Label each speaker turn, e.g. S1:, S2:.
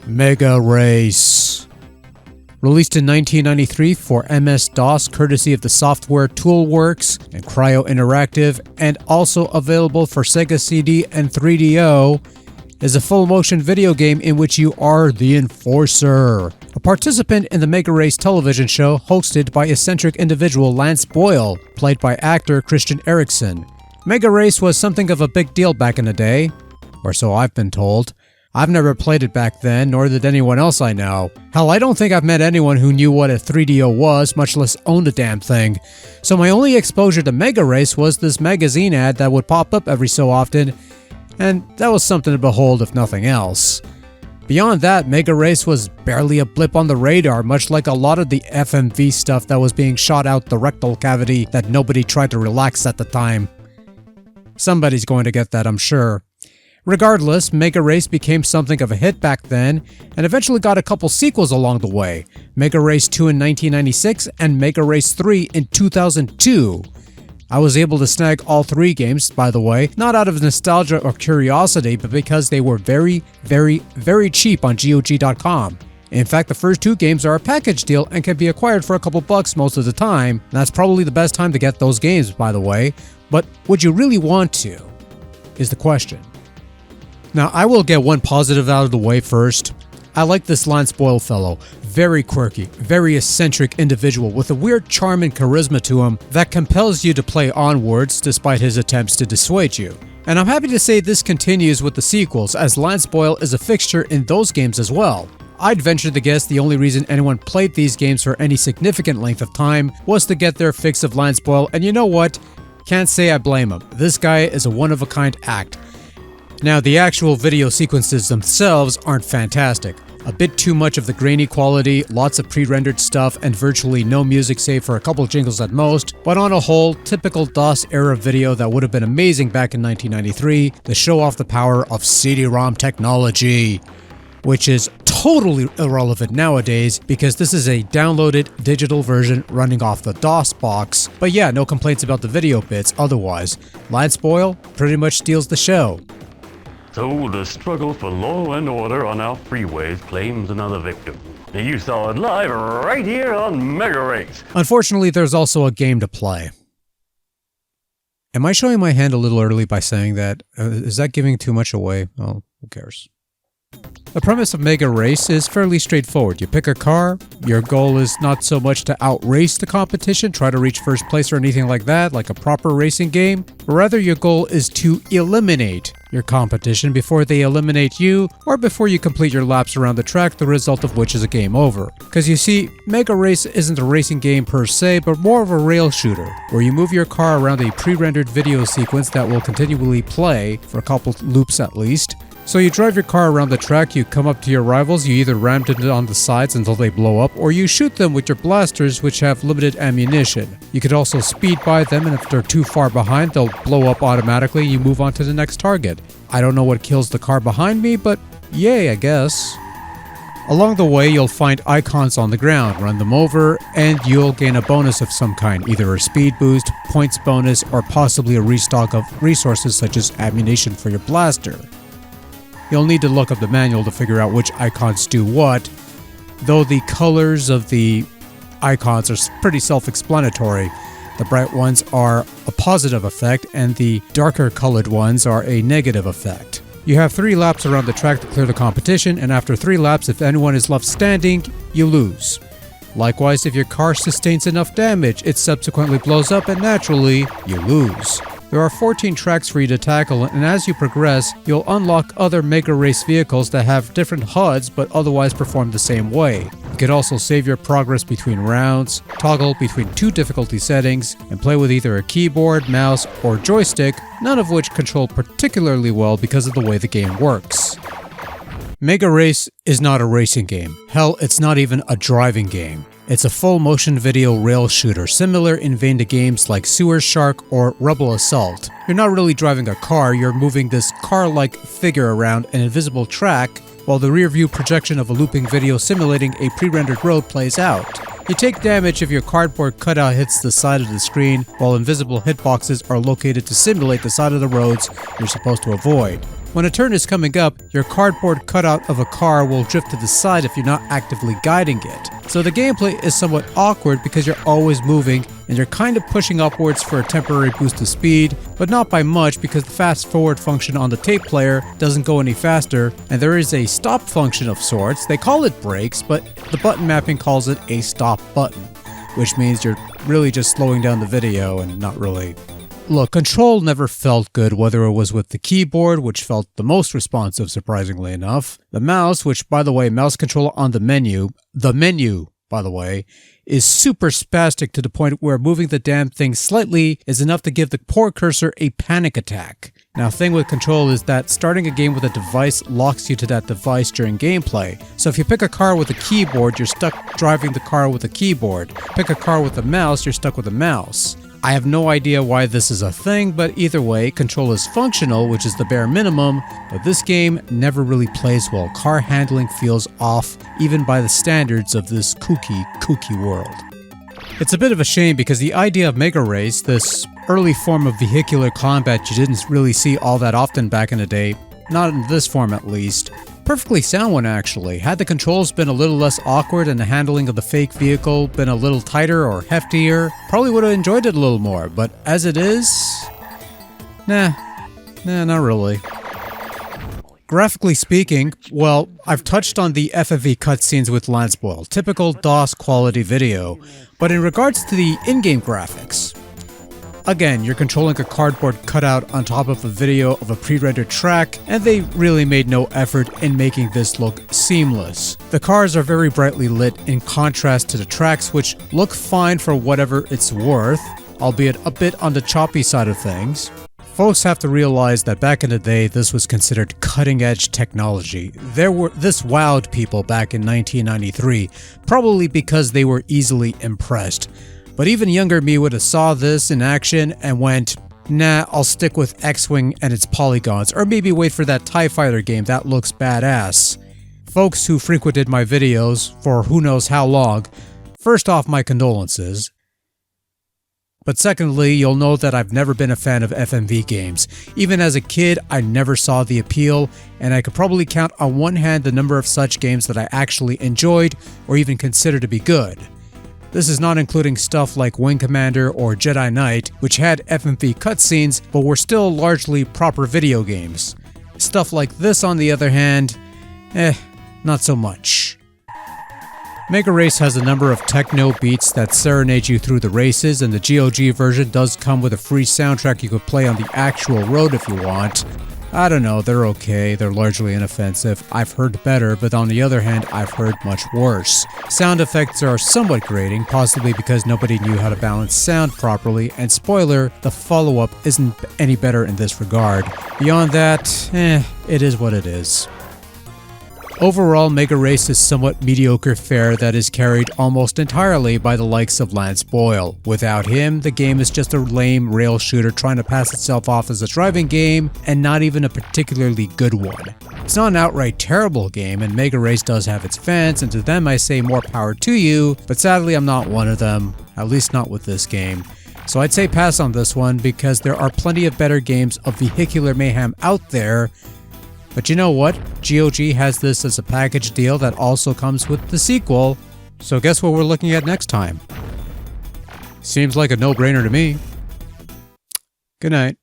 S1: MegaRace. Released in 1993 for MS-DOS courtesy of the software Toolworks and Cryo Interactive, and also available for Sega CD and 3DO, is a full-motion video game in which you are the Enforcer, a participant in the MegaRace television show hosted by eccentric individual Lance Boyle, played by actor Christian Eriksen. MegaRace was something of a big deal back in the day, or so I've been told. I've never played it back then, nor did anyone else I know. Hell, I don't think I've met anyone who knew what a 3DO was, much less owned the damn thing. So my only exposure to MegaRace was this magazine ad that would pop up every so often, and that was something to behold if nothing else. Beyond that, MegaRace was barely a blip on the radar, much like a lot of the FMV stuff that was being shot out the rectal cavity that nobody tried to relax at the time. Somebody's going to get that, I'm sure. Regardless, MegaRace became something of a hit back then, and eventually got a couple sequels along the way, MegaRace 2 in 1996 and MegaRace 3 in 2002. I was able to snag all three games, by the way, not out of nostalgia or curiosity, but because they were very, very, very cheap on GOG.com. In fact, the first two games are a package deal and can be acquired for a couple bucks most of the time, and that's probably the best time to get those games, by the way. But would you really want to? Is the question. Now, I will get one positive out of the way first. I like this Lance Boyle fellow. Very quirky, very eccentric individual with a weird charm and charisma to him that compels you to play onwards despite his attempts to dissuade you. And I'm happy to say this continues with the sequels, as Lance Boyle is a fixture in those games as well. I'd venture to guess the only reason anyone played these games for any significant length of time was to get their fix of Lance Boyle, and you know what? Can't say I blame him. This guy is a one-of-a-kind act. Now, the actual video sequences themselves aren't fantastic. A bit too much of the grainy quality, lots of pre-rendered stuff, and virtually no music save for a couple jingles at most, but on a whole, typical DOS-era video that would have been amazing back in 1993 to show off the power of CD-ROM technology, which is totally irrelevant nowadays because this is a downloaded digital version running off the DOS box. But yeah, no complaints about the video bits otherwise. Lance Boyle pretty much steals the show.
S2: So the struggle for law and order on our freeways claims another victim. You saw it live right here on MegaRace.
S1: Unfortunately, there's also a game to play. Am I showing my hand a little early by saying that? Is that giving too much away? Oh, who cares? The premise of MegaRace is fairly straightforward. You pick a car, your goal is not so much to outrace the competition, try to reach first place or anything like that, like a proper racing game, but rather your goal is to eliminate your competition before they eliminate you, or before you complete your laps around the track, the result of which is a game over. Because you see, MegaRace isn't a racing game per se, but more of a rail shooter, where you move your car around a pre-rendered video sequence that will continually play, for a couple loops at least. So you drive your car around the track, you come up to your rivals, you either ram them on the sides until they blow up, or you shoot them with your blasters which have limited ammunition. You could also speed by them, and if they're too far behind, they'll blow up automatically, you move on to the next target. I don't know what kills the car behind me, but yay, I guess. Along the way, you'll find icons on the ground, run them over, and you'll gain a bonus of some kind, either a speed boost, points bonus, or possibly a restock of resources such as ammunition for your blaster. You'll need to look up the manual to figure out which icons do what, though the colors of the icons are pretty self-explanatory. The bright ones are a positive effect, and the darker colored ones are a negative effect. You have 3 laps around the track to clear the competition, and after 3 laps, if anyone is left standing, you lose. Likewise, if your car sustains enough damage, it subsequently blows up, and naturally, you lose. There are 14 tracks for you to tackle, and as you progress, you'll unlock other MegaRace vehicles that have different HUDs but otherwise perform the same way. You can also save your progress between rounds, toggle between 2 difficulty settings, and play with either a keyboard, mouse, or joystick, none of which control particularly well because of the way the game works. MegaRace is not a racing game. Hell, it's not even a driving game. It's a full motion video rail shooter, similar in vein to games like Sewer Shark or Rebel Assault. You're not really driving a car, you're moving this car-like figure around an invisible track, while the rear-view projection of a looping video simulating a pre-rendered road plays out. You take damage if your cardboard cutout hits the side of the screen, while invisible hitboxes are located to simulate the side of the roads you're supposed to avoid. When a turn is coming up, your cardboard cutout of a car will drift to the side if you're not actively guiding it. So the gameplay is somewhat awkward because you're always moving and you're kind of pushing upwards for a temporary boost of speed, but not by much because the fast forward function on the tape player doesn't go any faster, and there is a stop function of sorts. They call it brakes, but the button mapping calls it a stop button, which means you're really just slowing down the video and not really. Look, control never felt good, whether it was with the keyboard, which felt the most responsive surprisingly enough, the mouse, which by the way, mouse control on the menu, by the way, is super spastic to the point where moving the damn thing slightly is enough to give the poor cursor a panic attack. Now, thing with control is that starting a game with a device locks you to that device during gameplay. So if you pick a car with a keyboard, you're stuck driving the car with a keyboard. Pick a car with a mouse, you're stuck with a mouse. I have no idea why this is a thing, but either way, control is functional, which is the bare minimum, but this game never really plays well. Car handling feels off, even by the standards of this kooky world. It's a bit of a shame because the idea of MegaRace, this early form of vehicular combat you didn't really see all that often back in the day, not in this form at least, perfectly sound one actually. Had the controls been a little less awkward and the handling of the fake vehicle been a little tighter or heftier, probably would have enjoyed it a little more, but as it is, nah, not really. Graphically speaking, well, I've touched on the FMV cutscenes with Lance Boyle, typical DOS quality video, but in regards to the in-game graphics, again, you're controlling a cardboard cutout on top of a video of a pre-rendered track, and they really made no effort in making this look seamless. The cars are very brightly lit in contrast to the tracks, which look fine for whatever it's worth, albeit a bit on the choppy side of things. Folks have to realize that back in the day, this was considered cutting-edge technology. This wowed people back in 1993, probably because they were easily impressed. But even younger me would have saw this in action and went, nah, I'll stick with X-Wing and its polygons, or maybe wait for that TIE Fighter game that looks badass. Folks who frequented my videos for who knows how long, first off, my condolences. But secondly, you'll know that I've never been a fan of FMV games. Even as a kid, I never saw the appeal, and I could probably count on one hand the number of such games that I actually enjoyed or even considered to be good. This is not including stuff like Wing Commander or Jedi Knight, which had FMV cutscenes but were still largely proper video games. Stuff like this, on the other hand, not so much. MegaRace has a number of techno beats that serenade you through the races, and the GOG version does come with a free soundtrack you could play on the actual road if you want. I don't know, they're okay, they're largely inoffensive. I've heard better, but on the other hand, I've heard much worse. Sound effects are somewhat grating, possibly because nobody knew how to balance sound properly, and spoiler, the follow-up isn't any better in this regard. Beyond that, it is what it is. Overall, MegaRace is somewhat mediocre fare that is carried almost entirely by the likes of Lance Boyle. Without him, the game is just a lame rail shooter trying to pass itself off as a driving game, and not even a particularly good one. It's not an outright terrible game, and MegaRace does have its fans, and to them I say more power to you, but sadly I'm not one of them, at least not with this game. So I'd say pass on this one, because there are plenty of better games of vehicular mayhem out there. But you know what? GOG has this as a package deal that also comes with the sequel, so guess what we're looking at next time? Seems like a no-brainer to me. Good night.